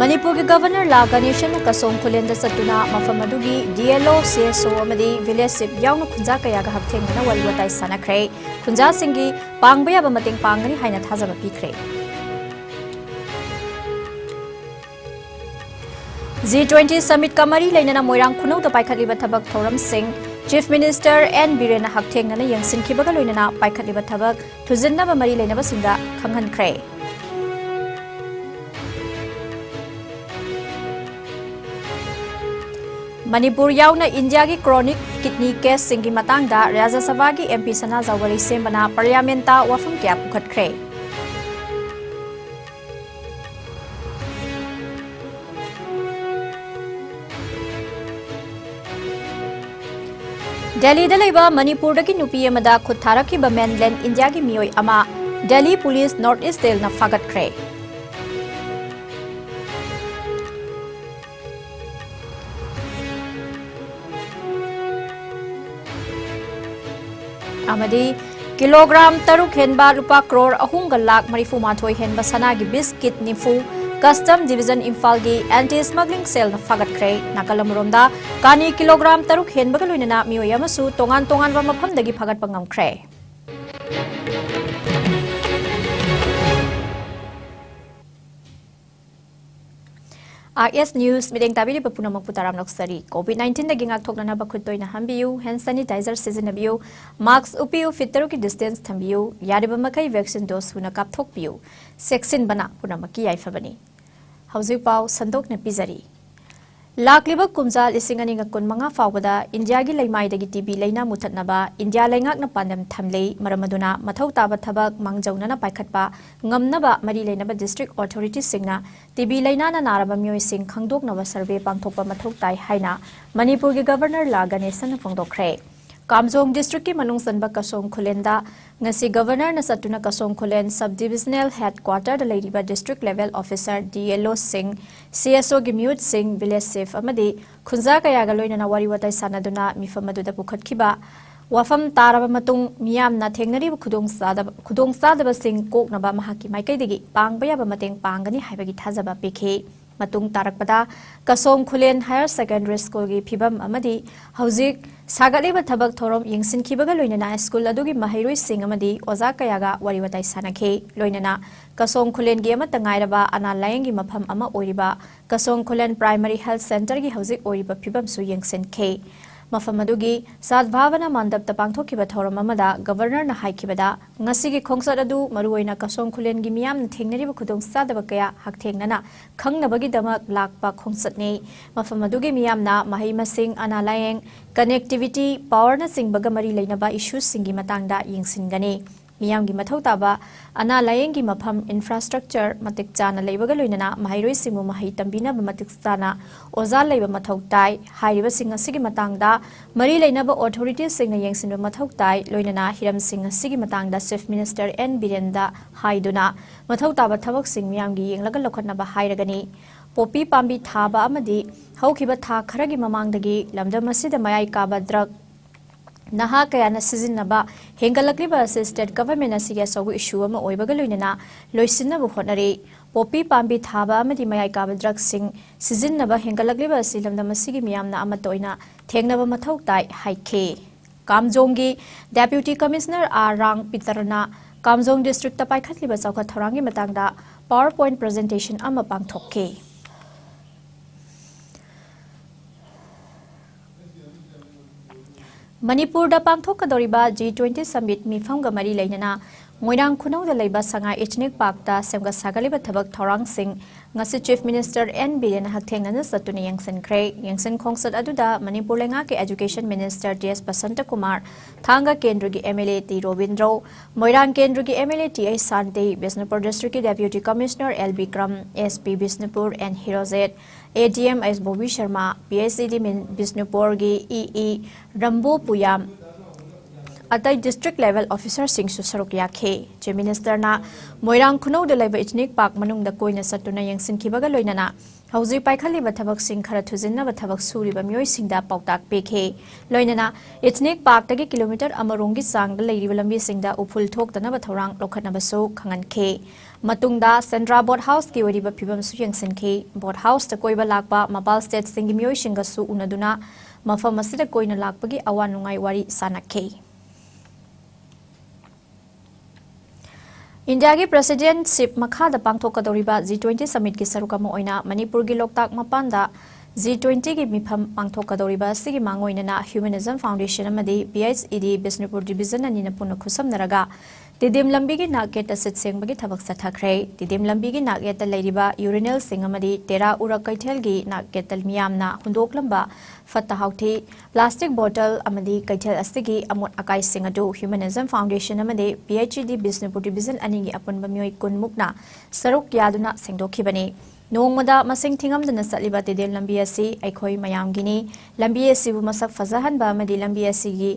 Manipur के governor La Ganesan Kasom Khullen सतुना मफम अदुगी DLO CSO अमदी विलेज सिप याउन खुंजा कया गा हक्थेंगना वरी वताई सानखरे खुंजा सिंगी पांगबा याबा मतेंग पांगनी हाइना थाजबा पिखरे G20 समिट कमरी लेना मोइरांग खुनौ द पाइखलिबा थबक थौरम सिंह चीफ मिनिस्टर एन बीरेन हक्थेंगना यंगसिनखिबगा लोइना पाइखलिबा थबक थुजिन्नबा मरी लेनबा सिंगा खंगहनख्रे Manipur yauna India की chronic kidney case सिंगी मतंगदा राज्य सभा की MP सना जावरी सेमबना पार्लियामेंटा वफम क्या पुखटख्रे दिल्ली दलेबा मणिपुर की नुपी अमदा खुथारकी मेनलैंड इंडिया की मियोय अमा दिल्ली पुलिस नॉर्थ ईस्ट देल न फागटख्रे अमदी किलोग्राम तरुक हेनबा रुपा करोड़ अहुंग लाख मरीफू माथोई हेनबा सना की बिस्किट निफू कस्टम डिवीजन इम्फाल की एंटी स्मगलिंग सेल फागटख्रे नाकलमरोमदा कानी kilogram तरुक हेनबा लोइना मियोय अमसु तोंगान तोंगान मफमदगी फागटपा ngamkhre IS News meeting tabiri bapuna maputaram noksari COVID-19 dagi ngakthokna bakhutoi na hambiu hand sanitizer seasonabio mask upiu fitaru ki distance thambiu yariba makai vaccine dose huna kapthokpiu section bana punamaki yaifabani hauzi pau sandok na pizari लाकलिबा कुमजा लिसिंग अनिंग कुनमंगा फावबदा India की लैमाइदगी TB लेना मुथतनबा इंडिया लैंगाकना पांदम थमले मरमदुना मथौ ताबा थबक मांगजौना पाइखटपा ngamnaba mari leinaba district authorities singna TB लेना ना नारबा मियोय सिंग खंगदोकनबा सर्वे पांगथोकपा मथौ ताई हाइना मणिपुर की गवर्नर ला गणेशन फोंदोखरे कामजोंग डिस्ट्रिक्ट की मनुंग सनबा कसोम खुलेंदा ngasi governor na satuna kasong Khullen sub divisional headquarter द लेरिबा डिस्ट्रिक्ट लेवल ऑफिसर DLO सिंह CSO की म्यूट सिंह विलेज सेफ अमदी खुंजा कयागा लोइना वारी वताई सानादुना मिफमदुदा पुखटखिबा वफम तारबा मतुंग मियामना थेंगनरिब खुदोंसादबा सिंह कोकनबा महाकी माइकैदगी पांगबा याबा mateंग पांगनी हाइबगी थाजबा पिखे मतुंग तारकपदा Kasom Khullen higher secondary school की फिबम अमदी हौजिक सागलेबा थबक थोरम यंगसिनखिबगा लोइना स्कूल अदुगी महैरोइ सिंह अमदी ओजा कयागा वरी वताई सानखे लोइना कसोम खुलेन गी अमता ngairaba ana layeng gi mafam ama oiriba Kasom Khullen primary health centre की हौजिक ओरिबा फिबम सु यंगसिनखे मफम अदुगी सद्भावना मंडप त पांगथोखिबा थौरम अमदा गवर्नर ना हाइखिबदा ngasi खोंसद अदु मरुओइना कसोम खुलेन गी मियाम थेंगनरिबा खुदोंग सादबा कया हकथेंगना खंगनबगी दमक लाकपा खोंसदने मफम अदुगी मियामना महै मसिंग अना लायeng कनेक्टिविटी पावर ना सिंगबगा मरी लेनबा इश्यूज सिंगी मतंगदा यंगसिनगनी मियाम की मथौ ताबा अना लायeng की मफम इंफ्रास्ट्रक्चर मतिक चाना लेबगा लोइना महैरोइ सिंगु महै तंबिना मतिक चाना ओजा लेबा मथौ ताई हाइरिबा सिंग असिगी मतंगदा मरी लेनबा अथॉरिटीज सिंग यंगसिनबा मथौ ताई लोइना हिरम सिंग असिगी मतंगदा चीफ मिनिस्टर एन बिरेंदा हाइदुना मथौ ताबा थबक सिंग मियाम की यंगलगा लखनबा हाइरगनी पोपी पांबी थाबा अमदी हौखिबा था खरगी ममांगदगी लमदम असिदा मयाई काबा ड्रग नहा कयाना सिजिनबा हेंगलक्लिबा स्टेट गवर्नमेंट असिगे सगु इशू अमा ओइबगा लोइना लोइसिनबा होनरे पोपी पांबी थाबा अमदी मयाई काबा ड्रग सिंग सिजिनबा हेंगलक्लिबा सिलमदम असिगी मियामना अमतोइना थेंगनबा मथौ ताई हाइखे कामजोंगी डेप्यूटी कमिश्नर आर रांग पितरना कामजोंग डिस्ट्रिक्ट पाइखतलिबा चौखा थौरांगी मतंगदा पावर पॉइंट प्रेजेंटेशन अमा पांगथोके मणिपुर दा पांगथोकदोरिबा G20 समिट मिफमगा मरी लेना मोइरांग खुनौदा लेबा संगा एथनिक पार्कता सेमगा सागलेबा थबक थौरांग सिंह ngasi chief minister N Biren hakthengana satuna yangsan khongsat aduda Manipur lenga ke education minister TS Basanta Kumar thanga kendra gi MLA T Robindro Moirang kendra gi MLA T A Sante Bisnupur district ki deputy commissioner L Bikram SP Bisnupur and Hirozet ADM S Bobby Sharma PSCD Bisnupur gi EE Rambo Puyam अतई district level officer सिंह सुसरुक याखे चे minister ना मोइरांग खुनौ द लेबा ethnic park मनुंग द कोइना सतुना यंगसिनखिबगा लोइनाना हौजी पाइखलिबा थबक सिंह खरा थुजिनबा थबक सुरिबा मियोय सिंगदा पाउताक पेखे लोइनाना इथनिक पार्क तगे किलोमीटर अमरोंगी सांग द लेरिबा लंबी सिंगदा उफुल थोकतनबा थौरांग लोखतनबसु खंगनखे Matungda Sandra Boat House ki wariba phibam su yengsinki Boat House ta koiba lakpa mapal state singi miyoi shinga su unaduna mafam asida koina lakpagi awan nungai wari sanakhe. India ki presidency makha da pangthokadoriba G20 summit ki sarukama oina Manipur gi loktak mapanda G20 ki mifam pangthokadoriba sigi mangoina Humanism Foundation amadi PHED Bisnupur division anina puna khusam naraga Tidim lambi ki naget asit sengbagi thabak sathakre Tidim lambi ki naget leiriba urinal sing amadi tera ura kaithel gi naget miyamna hundok lamba fatta hauthi plastic bottle amadi kaithel asigi amot akai sing adu Humanism Foundation amadi PHED Bisnupur division anigi apunba myoi kunmukna saruk yaduna sengdokhibani Nongmada masing thingamdana satliba tidel lambi asi aikhoi mayamgini lambi asi bu masak fazahanba amadi lambi asi gi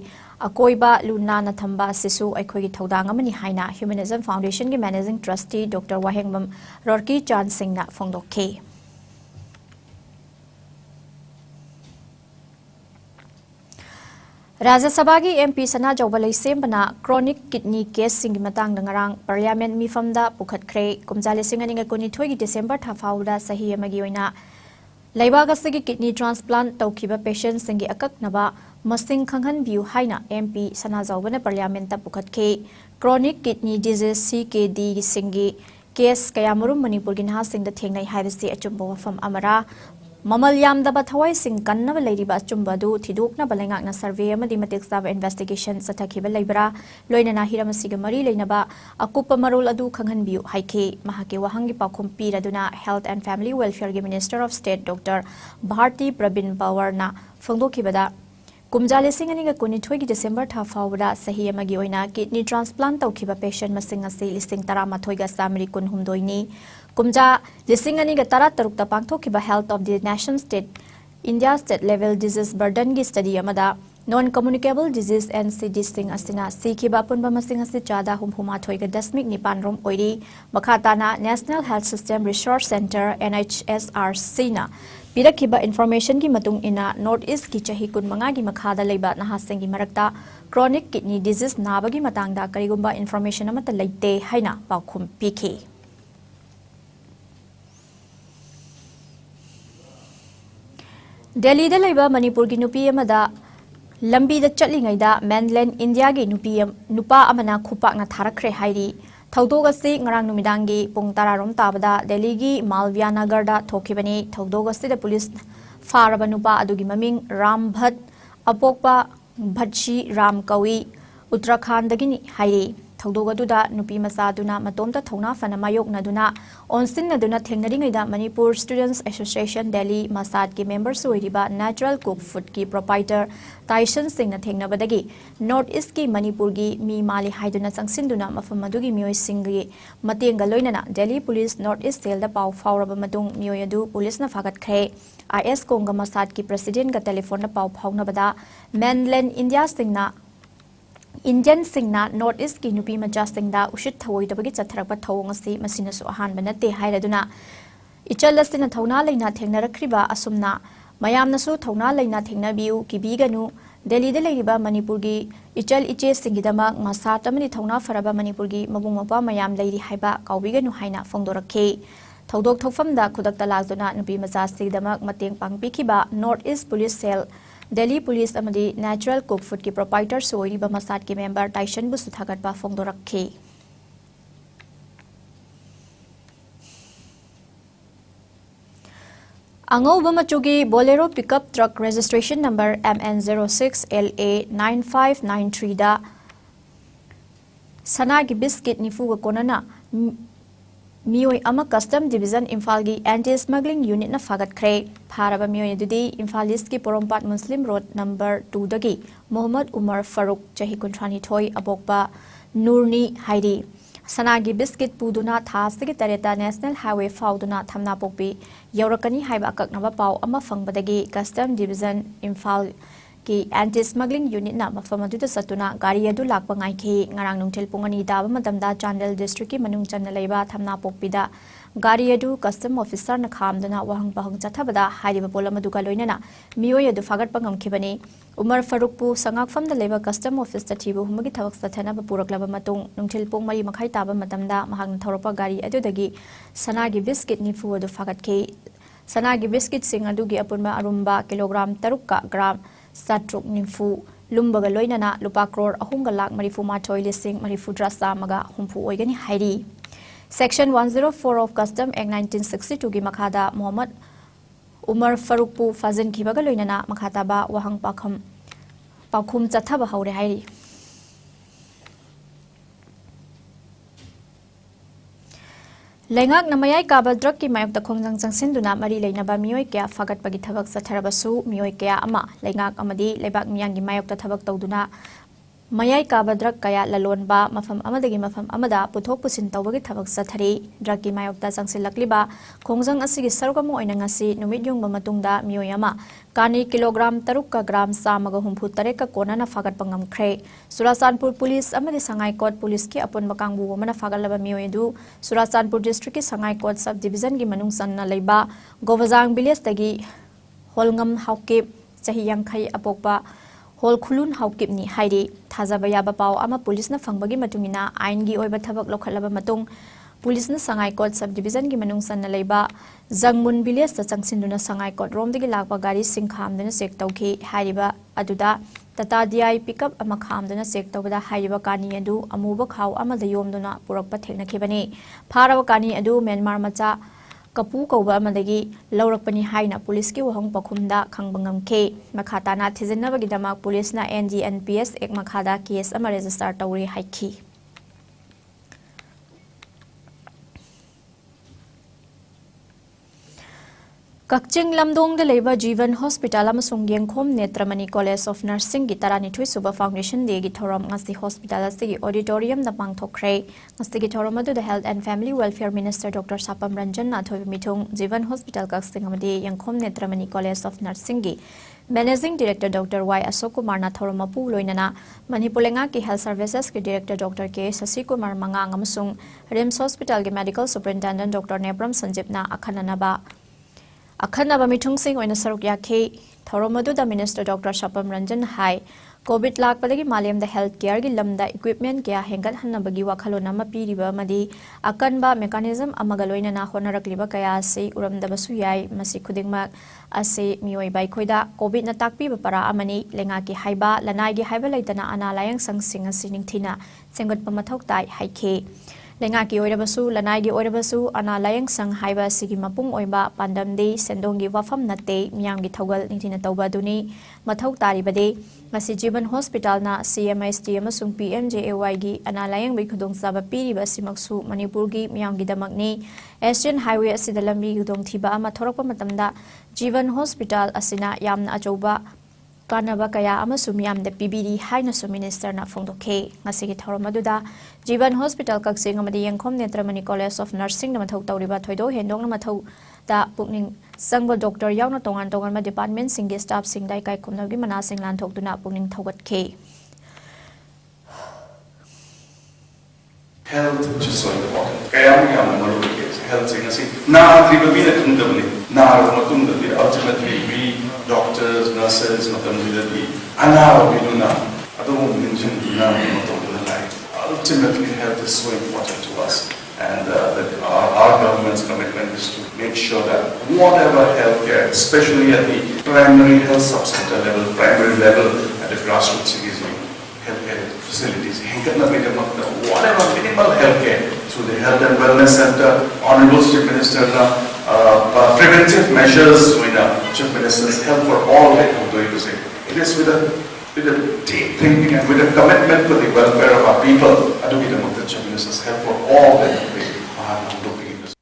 akoiba luna na thamba sisu aikhoi gi thodang amani haina Humanism Foundation gi managing trustee Dr. Wahengmam Rorki Chan Singh na phongdokhe Rajya Sabha ki MP Sana Jawbalai sembana chronic kidney case singi matang ngarang parliament mifamda pukhatkre kumjale singaninga kunithoi gi December thafauda sahi amagi oina laibaga sigi kidney transplant tawkiba patient singi akak naba masing khanghan biu haina MP Sana Jawbana parliament ta pukhatke chronic kidney disease CKD singi case kayamurum Manipur gi na singda thengnai haibasi achumba wafam amara Mamal yamdaba thawai sing kannaba leiriba chumbadu thidokna balengakna survey amadi matik sab investigation sathakhiba leibra loinana hiramasiga mari leinaba akupa marol adu khanghan biu haike mahake wahangi pakhum piraduna health and family welfare gi minister of state Dr. Bharti Prabin Pawarna phongdokhibada kumjale singaniga kunithoi gi December tha fawda sahi amagi oina kidney transplant tawkhiba patient masing ase listing 13 ga samri kun humdoini Kumja lisingani ga tara tarukta pangthokhiba health of the nation state India state level disease burden gi study amada non communicable disease NCD sing asina sikhiba punba masing asi chada humhuma thoiga dasmik nipan rom oiri makhatana National Health System Resource Center NHSRC na pirakhiba information gi matung ina North East ki chahi kun manga gi makhada leiba nahaseng gi marakta chronic kidney disease nabagi matangda karigumba information amata leite haina paukhum pikhe Delhi da laiba Manipur gi nupi amada lambi da chatlingaida mainland India gi nupa amana khupak na tharakhre hairi thaudoga si ngarang numidangi pung tararom tabada Delhi gi Malviya Nagar da thokibani thaudoga si da police faraba nupa adugi maming Ram Bhat apokpa Bhatchi Ram Kawi Uttarakhand dagini hairi thaudogaduda nupi masaduna matomta thongna fana mayok naduna onsin naduna thengnaringaida Manipur Students Association Delhi Masad ki members oiriba natural cook food ki proprietor Tyson Singh na thengnabadagi North East ki Manipur gi mi mali haiduna sangsinduna mafam adugi miyoi singgi matenga loinana Delhi Police North East Cell da pau fauraba matung miyoi adu police na fagatkhre Iscom ga Masad ki president ga telephone na pau phaunabada mainland India singna Indian singna North East ki nupi maja singda ushit thawoi tabagi chatharakpa thawong asi masina su ahan banate hairaduna ichal lasina thawna leina thengnarakriba asumna mayamna su thawna leina thengnabiu kibiganu Delhi da leiriba Manipur gi ichal iche singidama masa tamani thawna faraba Manipur gi mabung mapa mayam leiri haiba kaubiganu haina phongdorakhe thawdok thokfamda khudakta lagduna nupi maja sigdama mateng pangpikhiba North East Police Cell Delhi Police amadi natural cook food ki proprietor soiriba masad ki member Tyson bu suthagatba phongdorakhe Angauba machugi Bolero pickup truck registration number MN06LA9593 da Sanagi biscuit nifuga konana Miyoi ama custom division Imphal gi anti-smuggling unit na fagat khre pharaba miyoi dudi Imphal East ki Porompat Muslim Road number 2 dagi Muhammad Umar Farooq chahi kunthani thoi abokpa Nurni hairi Sanagi biscuit puduna thasigi tareta National Highway fauduna thamna pokpi yaurakani haiba akaknaba pau ama fangbadagi custom division Imphal ki anti-smuggling unit na mafamadu satuna gari adu lakpa ngai khi ngarang nungthil pungani daba matamda Chandel district ki manung channa leiba thamna pokpida gari adu custom officer na khamdana wahang pahang chathabada hairiba polam adu ka loinana miyoi adu fagat pangam khibani Umar Faruk pu sangak fam da leba custom office ta thibu humagi thawak sathana ba puraklaba matung nungthil pong mari makhai taba matamda mahang thoropa gari adu dagi sanagi biscuit ni fu adu fagat ke sanagi biscuit sing adu gi apunma arumba kilogram 3 ka gram satruk ni fu lumbaga loinana lupa crore ahunga lak marifu ma thoi lising marifu drasa maga humpu oigani hairi Section 104 of Custom Act 1962 gi makhada Muhammad Umar Faruk pu fazin khibaga loinana makhata ba wahang pakhum chathaba haure hairi Lengak namayai kaba drug ki mayok ta khongjang changsinduna mari leinaba miyoi kya fagat pagi thabak satharabasu miyoi kya ama lengak amadi lebak miyang gi mayok ta thabak tawduna mayai kaba drug kaya lalonba mafam amadagi mafam amada puthok pusin tawbagi thabak sathari drug ki mayok ta changsilakliba khongjang asigi sarugam oina ngasi numit yongba matungda miyoi ama kani kilogram 3 ka gram samaga humpu tare ka konana fagat pangam khre Surasanpur police amadi sangai court police ki apun bakangbu mana fagalaba miyoi du Surasanpur district ki sangai court sub division gi manung sanna leiba Govajang village tagi holngam haukip chahi yangkhai apokpa hol khulun haukip ni hairi thajaba yaba paw ama police na fangbagi matungina ain gi oiba thabak lokhalaba matung police na sangai court sub division gi manung sanna leiba Jangmun village ta changsinduna sangai court rom dagi lakpa gari singkhamduna check tawki hairiba aduda Tata DI pickup ama khamduna check tawbada hairiba kani adu amuba khaw ama da yomduna purakpa thekna khibani pharaba kani adu Myanmar macha kapu kauba amadagi laurakpani haina police ki wahang pakhumda khangbangam ke makhatana thijinnabagi damak police na NGNPS ek makhada case ama register tawri haikhi Kakching Lamdong de Leba Jivan Hospital amasung Yengkhom Netramani College of Nursing gi taranithoi suba foundation day gi thoram ngasi hospital asigi auditorium na pangthokre ngasi gi thoram adu the health and family welfare minister Dr. Sapam Ranjan na thoi mithung Jivan Hospital Kakching amadi Yengkhom Netramani College of Nursing gi Managing Director Dr. Y. Ashok Kumar na thoram apu loinana Manipuri ki Health Services ki Director Dr. K. Sasi Kumar Mangang amasung RIMS Hospital gi Medical Superintendent Dr. Nebram Sanjip na akhananaba Akhanaba mithung sing oina saruk yakhe thoromadu da Minister Dr. Sapam Ranjan hai COVID lakpadagi malem da health care gi lamda equipment kya hengat hannabagi wakhalona ma piriba madi akanba mechanism amaga loina na honarakliba kaya se uramdabasu yai masi khudingmak ase mioi bai khoida COVID na takpi ba para amani lenga ki haiba lanai gi haiba leitana ana layang sangsing asining thina sengot pamathok tai haikhe Lenga ki oirabasu lanai gi oirabasu ana layang sang haiba sigi mapung oiba pandamde sendongi wafam nate miyam gi thogal ningthina tawba duni mathau tari bade ngasi Jivan Hospital na CMST amasung PMJAY gi ana layang bai khudong saba piri ba simaksu Manipur gi miyam gi damakni Asian Highway asida lambi gudong thiba ama thorakpa matamda Jivan Hospital asina yamna ajoba Kanaba kaya amasu miyamda PBD haina su minister na phongdokhe ngasigi thoromaduda Jivan Hospital Kakching amadi Yengkhom Netramani College of Nursing na mathau tawriba thoido hendong na mathau da pukning sangba doctor yauna tongan ma department singi staff sing dai kai khumnagi mana sing lan thokduna pukning thogatke Health which is so important. Kaya mo health sing na tribabina kundabli na matungdabli ultimately we doctors, nurses, ultimately health is so important to us, and our government's commitment is to make sure that whatever healthcare, especially at the primary health subcenter level, primary level, at the grassroots healthcare facilities, whatever minimal healthcare through the Health and Wellness Center, Honorable Chief Minister, preventive measures with Chief Minister's help for all that I'm going to say. It is with a deep thinking and with a commitment for the welfare of our people. I do need the Chief Minister's help for all that we are looking into.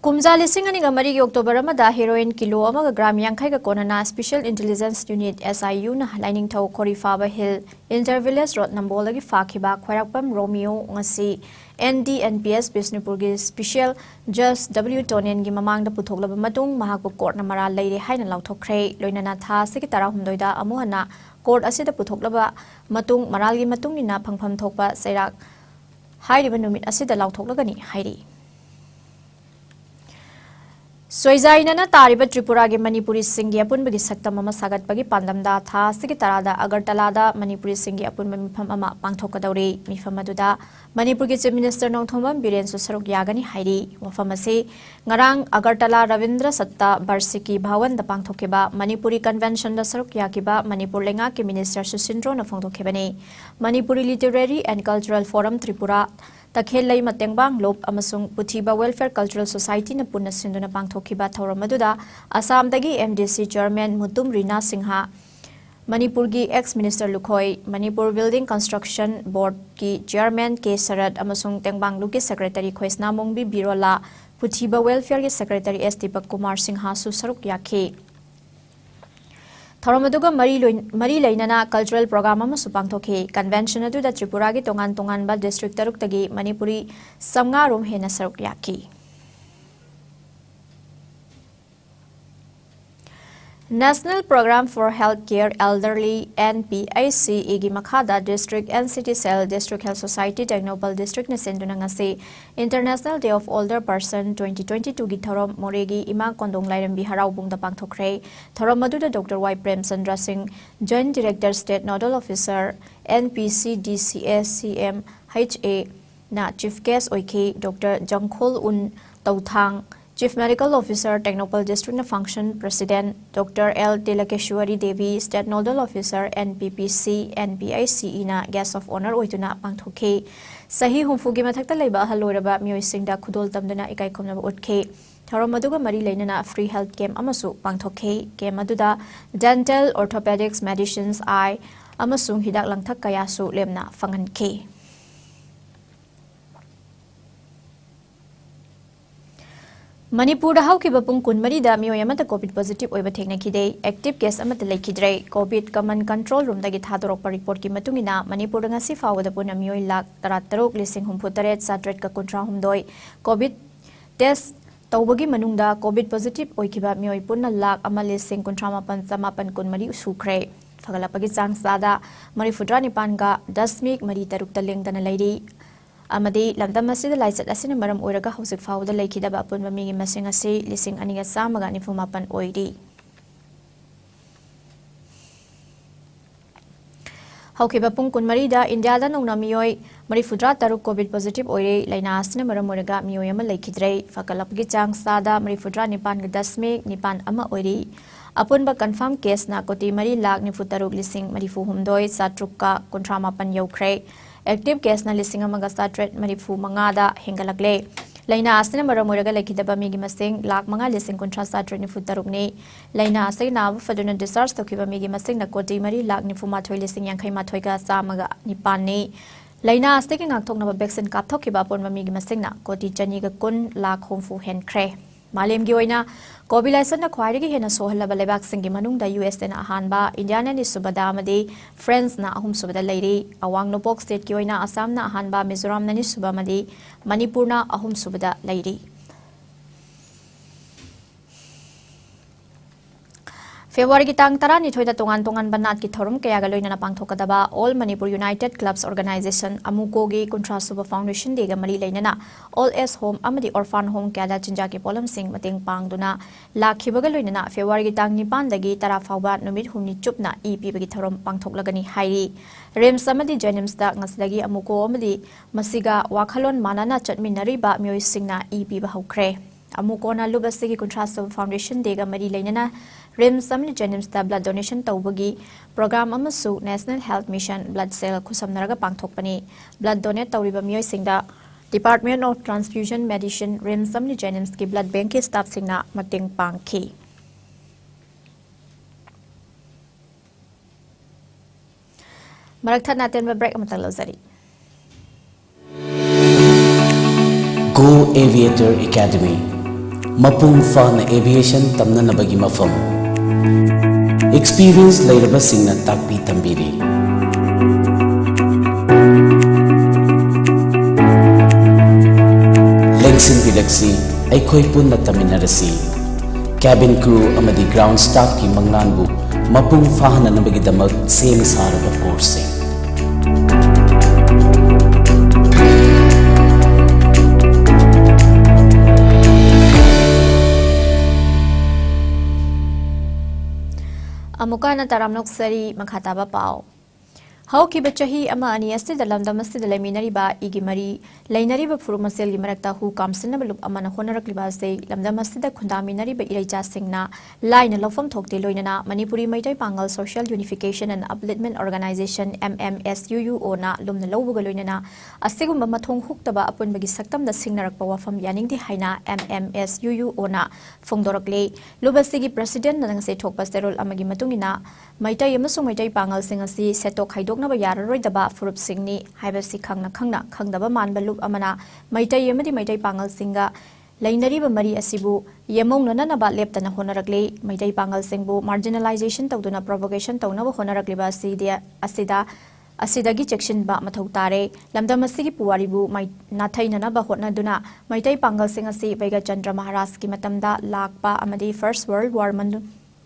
Kumja lising ani gamari gi October amada heroin kilo amaga gram yangkhai ga konana Special Intelligence Unit SIU na lining thau Korifaba Hill Intervillage Road Nambola gi fakhiba khwarakpam Romeo ngasi NDNPS Bisnupur gi Special Judge W Tonen gi mamang da puthoklaba matung mahakpu court na mara leire haina lauthokre loinana tha sigi 16 da amuhana court असिदा पुथोक्लबा मतुंग मरालगी मतुंगिना फंगफम थोकपा सैराक हाइरिबा नुमित असिदा लाउथोक्लगनी हाइरि सोइजाइनना तारिबा त्रिपुरा के मणिपुरी सिंह अपुनबगी सक्तम अमा सागतपगी पांदमदा था सिगी तरादा अगरतलादा मणिपुरी सिंह अपुनब मिफम अमा पांगथोकदौरे मिफम अदुदा मणिपुर के चीफ मिनिस्टर नौथोंबम बिरेन सुसरुक यागनी हाइरि वफम असे ngarang अगरतला रविंद्र सत्ता बर्सिकी भवन द पांगथोकेबा मणिपुरी कन्वेंशन द सरुक याकिबा मणिपुर लेंगा के मिनिस्टर सुसिंद्रो न फोंगथोकेबने Manipuri literary and cultural forum Tripura तखेल लई मतेंगबांग लोप अमसुंग पुथिबा वेलफेयर कल्चरल सोसाइटी न पुन्ना सिंधुना पांगथोखिबा थौरम अदुदा असम दगी एमडीसी चेयरमैन मुतुम रीना सिंहा मणिपुर की ex minister Lukhoi Manipur building construction board की चेयरमैन के शरद अमसुंग तेंगबांग की सेक्रेटरी खोइसना मोंगबी बिरोला पुथिबा वेलफेयर के सेक्रेटरी एस दीपक कुमार सिंहा सुसरुक याखे थौरमदुगा मरी लैनना कल्चरल प्रोग्राम अमसु पांगथोखे कन्वेंशन अदुदा त्रिपुरा की तोंगान तोंगानबा डिस्ट्रिक्ट तरुक्तगी मणिपुरी समगा रोम हेना सरुक याखी National Program for Healthcare Elderly NPACE की मखादा District NCT Cell District Health Society Technopal District ने सेंदुना ngase International Day of Older Person 2022 की थौरम मोरेगी इमा कोंदोंग लाइरमबी हराउबुंग द पांगथोखरे थौरम मदुदा doctor Y Prem Chandra Singh Joint Director State Nodal Officer NPCDCS CMHA ना Chief Guest ओइखे डॉक्टर जंगखोल उन तौथांग Chief Medical Officer Technopal District Function President Dr. L. Tilakeshwari Devi State Nodal Officer NPPC NPICE na Guest of Honor oituna pangthoke sahi humfugi mathakta leiba haloraba mioisingda khudol tamdana ikai khomnaba utke thorom aduga mari leinana free health camp amasu pangthoke camp aduda dental orthopedics medicines eye amasung hidak langthak kaya su lemna fanganke Manipur हौकी बपुंग कुनमरी दा मियोय अमत covid positive ओइबा थेंगनाखिदे active case अमत लेखिद्रे covid command control room दगी थादोरक रिपोर्ट की मतुंगिना मणिपुर ngasi फावदा पुना मियोय लाख 13,63,713 कोविड टेस्ट तौबगी मनुंगदा कोविड पॉजिटिव ओइखिबा मियोय पुना लाख 1,59,919 सुखरे फगलापगी चांग सादा मरिफुद्रा निपानगा 10.3 लेंगदना लैरी अमदी लमदम मसिद लाइसत असिन मरम ओइरगा हौसिक फावदा लेखिदबा अपुनबा मिगी मसिंग असि 2,294 ओइरी हौखिबा पुंग कुनमरीदा इंडियादा नौना मियोय मरिफुद्रा तरुक कोविड पॉजिटिव ओइरे लाइना असिन मरम ओइरगा मियोय अमा लेखिद्रे फकलपगी चांग सादा मरिफुद्रा निपान ग 10.9 अमा ओइरी अपुनबा कंफर्म केस ना कोटी 4,93,738 यौखरे एक्टिव केस ना 1,735 हेंगलकले लाइना आसने मरम ओइरगा लेखिदबा मिगी मसिंग 5,9,735 ने लाइना आसे नाव फदुना डिस्चार्ज तोखिबा मिगी मसिंग ना कोटी 4,93,982 का सामगा निपान ने लाइना आसे के ngakthoknaba वैक्सीन कापथोखिबा अपुनबा मिगी मसिंग ना कोटी 2,10,00,000 हेनख्रे मालेम की ओइना कोविलाइसन ख्वाइदगी हेना सोहलबा लेबाकसिंगी मनुंगदा यूएस ना अहानबा इंडिया ने सुबदा अमदी फ्रांस ना अहुम सुबदा लैरी अवांग नोपोक स्टेट की ओइना असम ना अहानबा मिजोरम ना सुबा अमदी मणिपुर ना अहुम सुबदा लैरी फेब्रुआरी की तांग 12 तोंगान तोंगान बनात की थोरम कयागा लोइना पांगथोकदबा all Manipur united clubs organisation अमुको की 19 फाउंडेशन देगा मरी लेना ऑल एज होम अमदी ऑर्फान होम क्यादा चिंजा के पोलम सिंह मतेंग पांगदुना लाखिबगा लोइना फेब्रुआरी की तांग 9 दगी 10 फावबा नुमित हुमनी चुपना ईपीबगी थोरम पांगथोकलगनी हाइरी रेम्स अमदी जेनिम्स दा ngasiलगी अमुको अमदी मसिगा वाखलोन मानाना चटमिनरीबा मियोय सिंगना ईपीबा हौखरे अमुकोना लुबसगी 19 फाउंडेशन देगा मरी लेना रिम्स अमनी जेनिम्स दा ब्लड डोनेशन तौबगी प्रोग्राम अमसु national health mission blood cell खुसमनरगा पांगथोकपनी ब्लड डोनेट तौरिबा मियोय सिंगदा department of transfusion medicine RIMS अमनी जेनिम्स की ब्लड बैंक के स्टाफ सिंगना मतेंग पांगखी मरकथा नातेन ब्रेक अमतक लौजरी गो एविएटर एकेडमी मपुंग फाना एविएशन तमननबगी मफम एक्सपीरियंस लेरबा सिंगना ताकपी तंबीरी लेंगसिन बिलक्सी अखोई पुन्ना तमिनरसी कैबिन क्रू अमदी ग्राउंड स्टाफ की मंगलानबु ꯃꯄꯨꯡ ꯐꯥꯍꯟꯅꯕꯒꯤꯗꯃꯛ ꯁꯦꯝ ꯁꯥꯔꯕ ꯀꯣꯔꯁꯁꯤꯡ Amukana taramnok sari makhataba pao. How kibachahi ama ani asida lamdam asida leminari ba igi mari lainari ba furumasel gimarakta hu kamsina balup amana honarak libase lamdam asida khundaminari ba iraicha singna line lofam thokte loinana Manipuri Maitai Pangal Social Unification and Upliftment Organization MMSUU ona lumna lawbuga loinana asigumba mathong huktaba apun bagi saktam da singnarakpa wafam yaningdi haina MMSUU ona phongdorakle lubasigi president nang se thokpa serol amagi matungina Maitai amasung Maitai Pangal singasi setok haidok na bayararoi daba furup singni haibasi khangna khangdaba manba lup amana Maitai amadi Maitai Pangal singa lainari ba mari asibu yemong na ba leptana honarakle Maitai Pangal singbu marginalization tawduna provocation tawnaba honarakle ba asidagi section ba mathau tare lamdam asigi puwaribu nathai nana ba hotnaduna Maitai Pangal singasi Baiga Chandra Maharaj ki matamda lakpa amadi First World War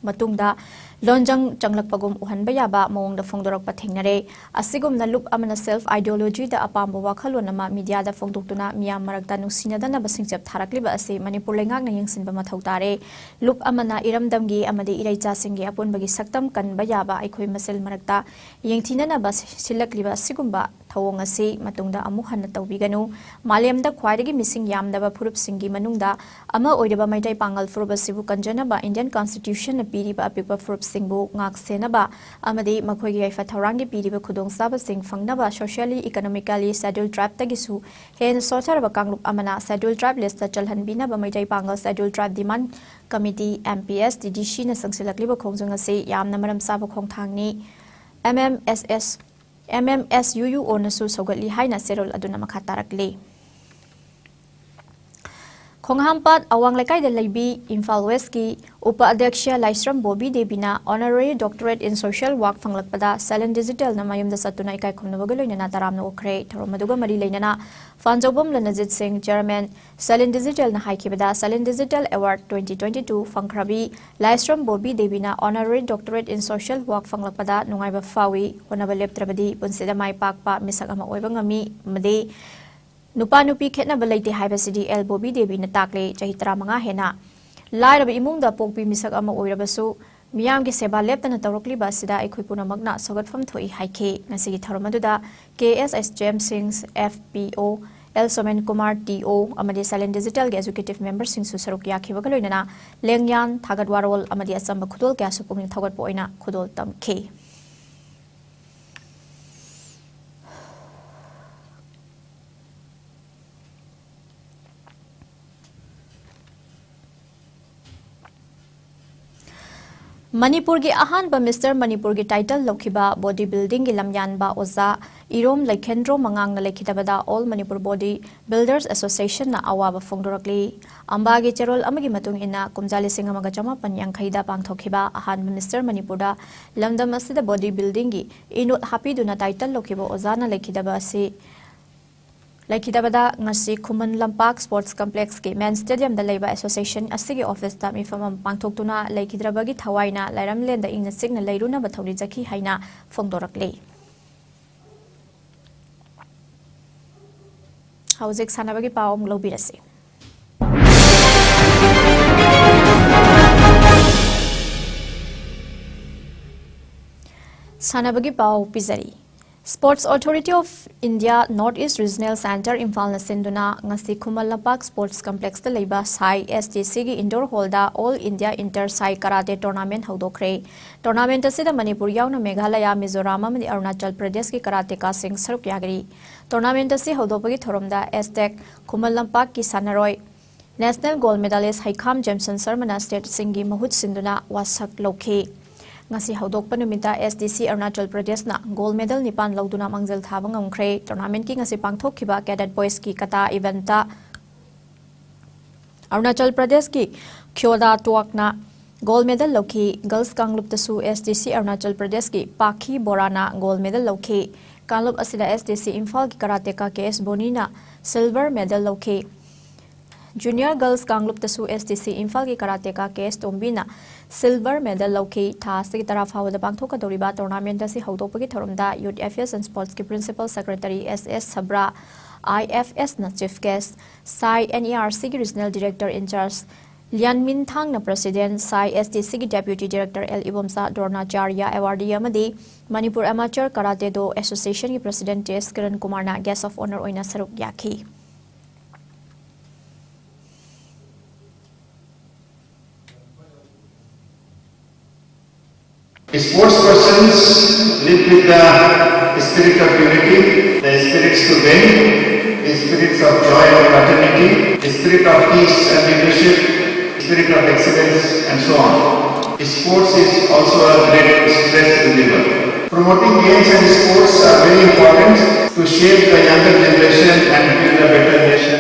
matungda lonjang changlakpagum uhanba yaba mawongda phongdorak pathengnare asigum na lup amana self ideology da apamba wakhalonama media da phongdoktuna miyam marakta nungsinadana basingchap tharakliba ase Manipur lengak na yengsinba mathau tare lup amana iramdamgi amadi iraicha singgi apunbagi saktam kanba yaba aikhoi masel marakta yengthinana bas silakliba sigumba thawong ase matungda amu hanna tawbiganu malemda khwaidagi missing yamdaba furup singgi manungda ama oidaba Maitai Pangal furuba sibu kanjana ba Indian Constitution na piriba apikba furup singbu ngak senaba amadi makhoigi yaifa thaurangi piriba khudong saba sing fangnaba socially economically scheduled tribe tagisu hen sotaraba kanglup amana scheduled tribe list ta chalhanbina ba Maitai Pangal scheduled tribe demand committee MPS DDC na sangsilakliba khongjong ase yamna maram saba khongthangni MMSUU onasu sogatli haina serol aduna makhatarakle Khonghampat awang lekai de leibi Imphal West ki upa adhyaksha Laisram Bobby Debina honorary doctorate in social work fanglakpada Silent Digital na mayumda satuna ikai khomnabaga loinana taramna okre thoromaduga mari leinana Fanjobam Lanajit Singh chairman Silent Digital na haikibada Silent Digital Award 2022 fangkhrabi Laisram Bobby Debina honorary doctorate in social work fanglakpada nungaiba fawi honaba leptrabadi punsida mai pakpa misak ama oiba ngami made Nupa nupi khetna balaiti haibasidi El Bobby Devi na takle chahi 35 hena lairaba imungda pokpi misak ama oirabasu miyamgi seba leptana tawrokli basida aikhoi punamagna sogatfam thoi haike ngasigi tharomaduda KSS James Singh FPO El Somen Kumar TO amadi Silent Digital ge executive member sing su saruk yakhibaga loinana lengyan thagatwarol amadi asamba khudol kya su pungning thagat poina khudol tamke Manipur gi ahan ba Mr. Manipur gi title lokhiba bodybuilding gi lamyan ba oza Irom Laikhendro mangang na lekhidabada All Manipur Body Builders Association na awaba phongdorakli amba gi cherol amagi matung ina kumjali singa maga chama panyang khaida pangthokhiba ahan Mr. Manipur da lamdam asida bodybuilding gi inut happy duna title lokhiba oza na lekhidaba si Laikidabada ngasi Kuman Lampak Sports Complex ki Main Stadium da Leiba Association asigi office ta mifamam pangthoktuna Laikidrabagi thawaina Lairamlen da ingna signa leiruna bathori jaki haina phongdorakle Hauzik sanabagi pawom lobirasi Sanabagi paw pizari Sports Authority of India North East Regional Center Imphal na sinduna ngasi Kumal Lampak Sports Complex da leiba Sai STC gi indoor hall da All India Inter Sai Karate Tournament hodokre Tournament asida Manipur yauna Meghalaya Mizoram amadi Arunachal Pradesh ki karate ka sing saruk yagri Tournament asi hodopagi thoromda Aztec Kumal Lampak ki sanaroi National Gold Medalist Haikam Jameson Sarmana State Singi mahut sinduna wasak lokhe ngasi hodokpa numita SDC Arunachal Pradesh na gold medal nipan lawduna mangjal thaba ngamkhre tournament ki ngasi pangthokhiba cadet boys ki kata event ta Arunachal Pradesh ki Khyoda Tuakna gold medal lokhi girls kanglup tasu SDC Arunachal Pradesh ki Pakhi Borana gold medal lokhi kanglup asida SDC Imphal ki karateka KS Bonina silver medal lokhi Junior Girls Kangluptasu STC Imphal ki karateka KS Tombina silver medal lauki tha sigi tara fawada bangthoka doriba tournament asi haudopagi thorumda Youth Affairs and Sports ki Principal Secretary SS Sabra IFS na Chief Guest Sai NERC ki Regional Director in Charge Lian Min Thang na President Sai STC ki Deputy Director L Ibomsa Dornacharya Awardee amadi Manipur Amateur Karate Do Association ki President S Kiran Kumar na Guest of Honor oina saruk yaki. Sports persons live with the spirit of unity, the spirits to win, the spirits of joy and fraternity, the spirit of peace and leadership, spirit of excellence, and so on. Sports is also a great stress reliever. Promoting games and sports are very important to shape the younger generation and build a better nation.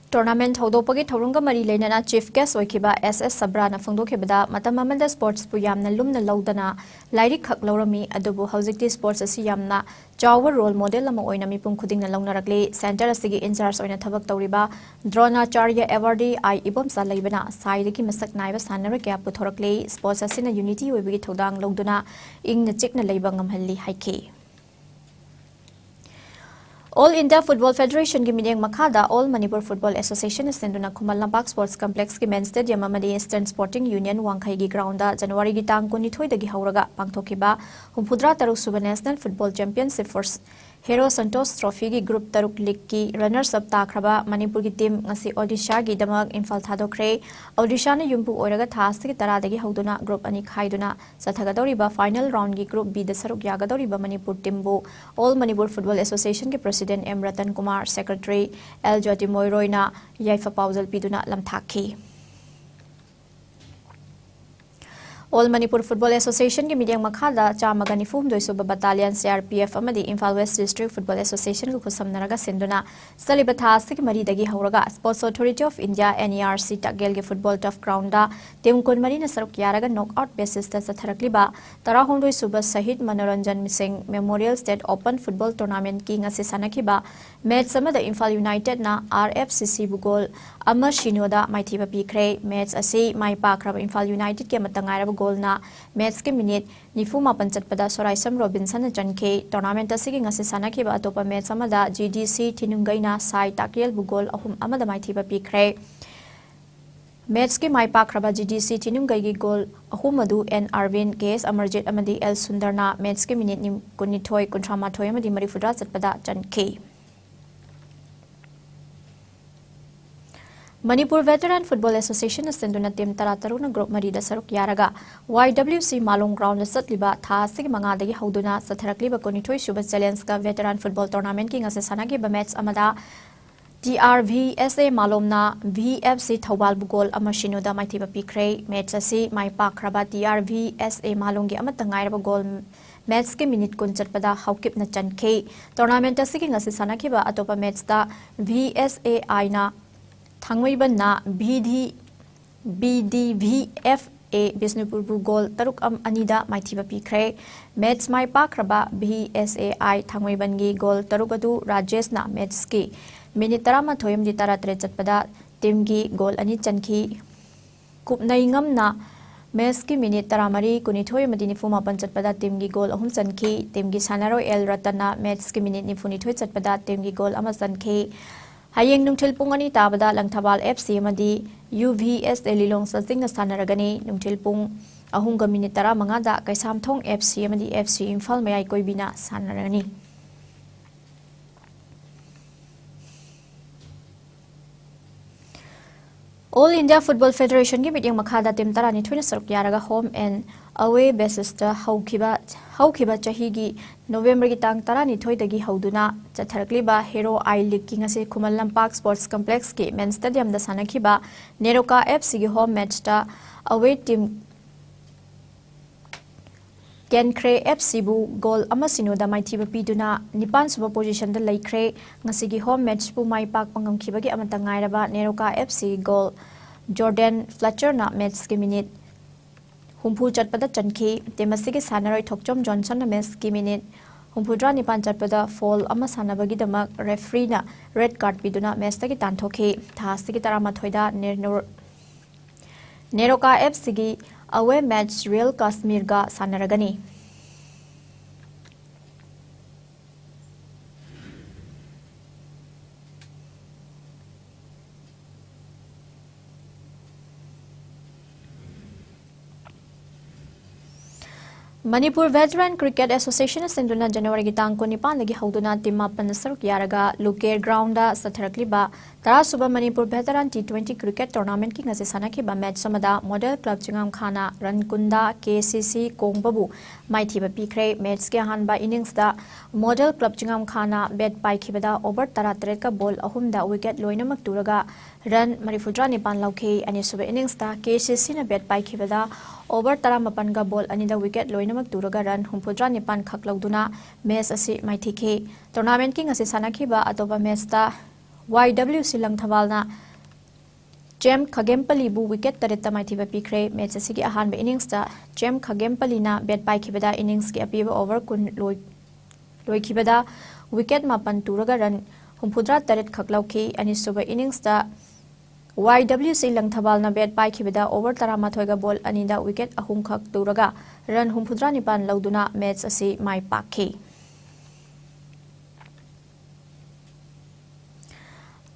Tournament hodopagi thorunga mari lenana chief guest oikiba SS Sabra na phangdokhibada matam amanda sports pu yamna lumna laudana lairi khak lorami adubu hojikti sports asi yamna chawa role model ama oina mipum khudingna longnarakle center asigi in charge oina thabak tawriba Dronacharya Awardee I Ibomsa leibana saidagi masak naiba sanara kya puthorakle sports asina unity oibigi thodang longduna ingna chikna leiba ngamhalli haike. All India Football Federation ki mideng makhada All Manipur Football Association senduna Khumal Lampak Sports Complex ki main stadium amadi Eastern Sporting Union Wangkhai gi ground da January gi tang 22 dagi hauraga pangthokiba Humpudra Taruk Suba National Football Championship for Hero Santos Trophy gi group Taruk League ki runners up takraba Manipur gi team ngasi Odisha gi damak Imphal thadokre Odisha na yumpu oiraga thasti ki tara dagi hauduna group ani khaiduna sathagadoriba final round gi group B da saruk yagadoriba Manipur team bu All Manipur Football Association ki President M. Ratan Kumar, Secretary L. Jyoti Moiroina, Yaifa Pauzal Piduna Lamthaki. All Manipur Football Association ki midiyang makhada chamagani fum doisuba battalion CRPF amadi Imphal West District Football Association ku khusamnaraga senduna salibatha sik mari dagi hauraga Sports Authority of India NERC tagel ge football tough ground da team kon mari na saruk yaraga knockout basis ta satharakliba tarahong doisuba Sahid Manoranjan Mising Memorial State Open Football Tournament ki ngasi sanakiba match samada Imphal United na RFCC bugol ama shinoda maithiba pikre match asi mai pakraba Imphal United ke matangai goal na match ke minute nifu mapan chatpada Soraisam Robinson na janke tournament asigi ngasi sanakiba atopa match amada GDC Tinungai na Sai Takiel bugol ahum amada maithiba pikre match ke mai pakraba GDC Tinungai gi goal ahum adu N Arvin KS Amarjit amadi L Sundarna match ke minute ni kunithoi kuntramathoi amadi marifudra chatpada janke. Manipur Veteran Football Association senduna team tarataru na group mari da saruk yaraga YWC Malong Ground satliba tha sig manga dagi hauduna satharakliba konithoi suba challenge ka veteran football tournament ki ngase sanagi ba match amada TRVSA Malomna VFC Thobal bugol amashino da maithiba pikre match asi mai pakraba TRVSA Malongi amatangai ba goal match ke minute kun chatpada haukip na chankhe tournament asi ki ngase sanakiba atopa match da VSAI na Thangwaiban na BDVFA Bisnupur goal taruk anida maithiba pikre match mai pakraba BSAI Thangwaiban gi goal taruk adu Rajesh na match ki minute tarama thoyam di taratre chatpada team gi goal ani chankhi kupnai ngam na match ki minute taramari kunithoi madini fuma pan chatpada team gi goal ahum chankhi team gi sanaro El Ratana match ki minute ni funi thoi chatpada team gi goal ama chankhi Hayeng nungtil pung ani tabada Langthabal FC amadi UVS Lilong Sasing na sanaragani nungtil pung ahungga minute tara mga da kay Samthong FC amadi FC Imphal mayay koy bina sanaragani. All India Football Federation gi midiyang makhada team tara ni thuna saruk yaraga home and away basis ta haukiba chahi gi November gi tang tara ni thoi dagi hauduna chatharakliba Hero I League ki ngase Khumal Lampak Sports Complex ki main stadium da sanakiba Neroka FC gi home match ta away team Kenkre FC bu goal ama sinoda maithiba piduna nipan suba position da laikre ngasi gi home match bu mai pak pangam khibagi amata ngairaba Neroka FC goal Jordan Fletcher na match ki minute humpu chatpada chankhi temasi ki sanaroi thokchom Johnson na match ki minute humphudra nipan chatpada fall ama sanabagidama referee na red card piduna match tagi tanthoki thastagi taramathoida neroka FC gi away match Real Kashmir ga sanaragani. Manipur Veteran Cricket Association senduna January gitang kunipan lagi hauduna tim mapan saruk yaraga Luker ground da satharakliba tara suba Manipur Veteran T20 Cricket Tournament ki ngase sanakhiba match samada Model Club Chingam Khana Rankunda KCC Kongbabu maithiba pikre match ke hanba innings da Model Club Chingam Khana bat pai khibada over tara tret ka ball ahum da wicket loinamak turaga run marifudra nipan lauke ani suba innings da KCC na bat pai khibada over tara mapan ga ball anida wicket loinamak turaga run humpudra nipan khaklauduna match asi maithike tournament ki ngase sanakhiba atoba match ta YWC Langthawalna Jem Khagempali bu wicket taretta maithiba pikre match asi gi ahan be innings ta Jem Khagempali na bat pai khibada innings ki apiba over kun loi khibada wicket mapan turaga run humpudra taret khaklauki ani suba innings ta YWC Langthawal na bat pai khibada over taramathoiga ball anida wicket ahum khak turaga run humpudra nipan lauduna match asi mai pakhi.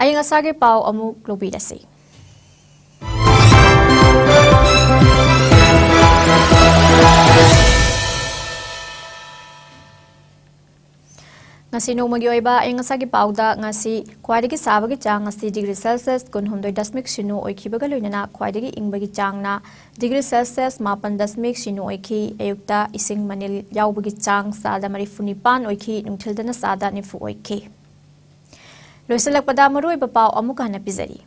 Ayang asage pau amuk lobidasi. Ngasi nomagi oiba ayang asage pau da ngasi khwaidagi sabagi chang ngasi degree Celsius kunhumdoi dasmik shinu oikhibaga loinana khwaidagi ingbagi chang na degree Celsius 8.0 oikhi ayukta ising manil yaubagi chang sada marifunipan oikhi nungthildana sada nifu oikhi. Loisalakpada maroi bapau amuka hana pizari.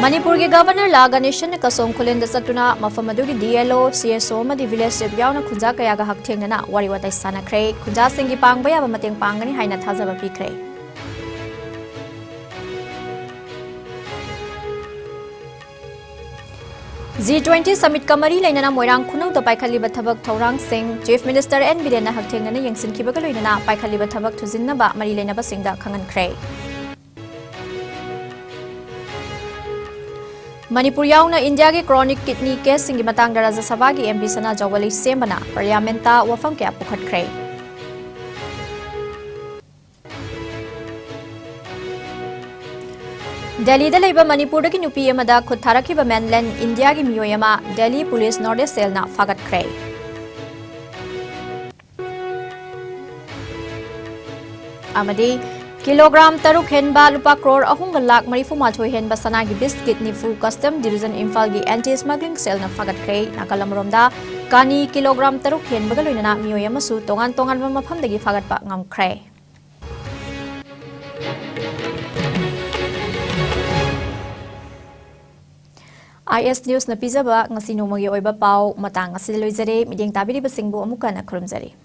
Manipur ke Governor la Ganeshan kasong kulen da satuna mafamadu ki DLO CSO madi village se yauna khunja kaya ga haktheng na wari watai sanakre khunja singi pangbaya ba mateng pangani haina thajaba pikre. G20 Summit Kamari Lainana Moirang Kuno the Paikaliba Tabak Taurang Singh, Chief Minister and Bidena Hakting and Yangsin Kibakaluina, Paikaliba Tabak to Zinaba, Marilena Basinda, Kangan Cray. Manipur yauna India ke chronic kidney case singi matang Raja Sabha ki MP Sana Jawali Sembana, Parliamenta wafam ke apukhat Cray. Delhi da leiba Manipur ki nupi amada khutharaki ba mainland India ki miyoyama Delhi Police Northeast Cell na fagat kray. Amadi kilogram taruk henba lupa crore ahung lak marifu machoi henba sana gi biscuit ni fu custom division Imphal gi anti smuggling cell na fagat kray nakalamromda kani kilogram taruk henba ga loinana miyoyama su tongan tongan ba mafam dagi fagat ba ngam kray. IS News na pizaba ngasi nomagi oiba pau matang ngasi loizare mideng tabiri basingbu amuka na khurumjari.